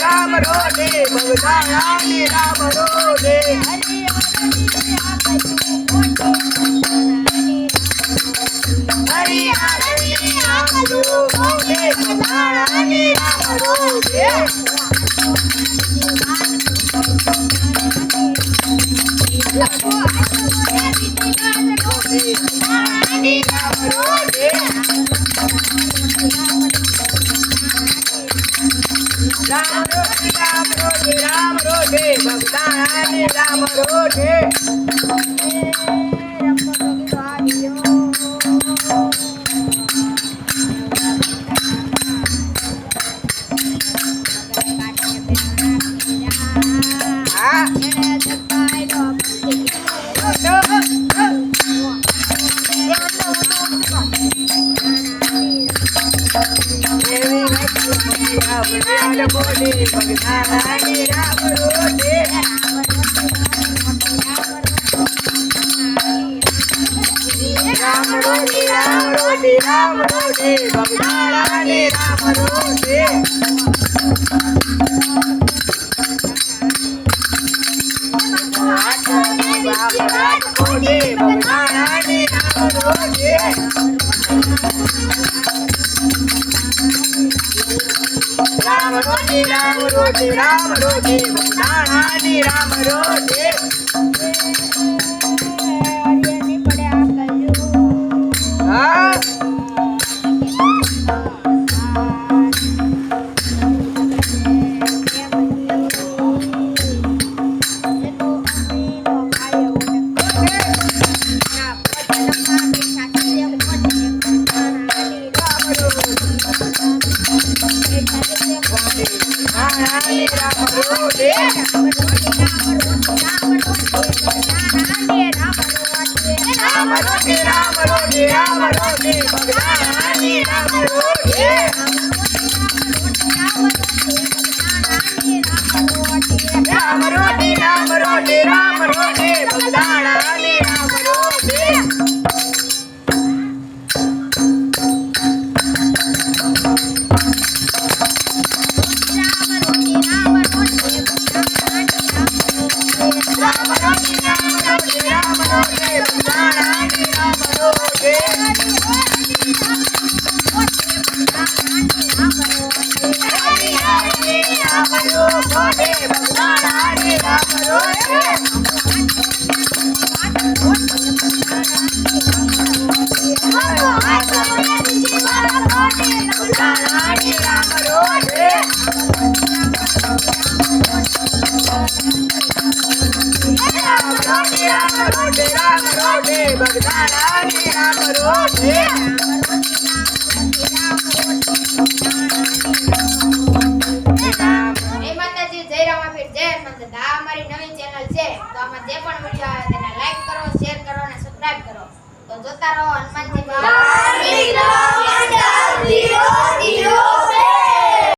राम रोडे बगदाणी राम रोडे हरि आरती आमरो रोडे बगदाणी राम रोडे राम रोडे बगदाणी राम रोडे बगदाणी राम रोडे राम रोडे राम रोडे राम रोडे बगदाणी राम रोडे बगदाणी राम रोडे राम रोडे राम रोडे राम रोडे बगदाणी राम रोडे જોતા રહો હનુમાનજી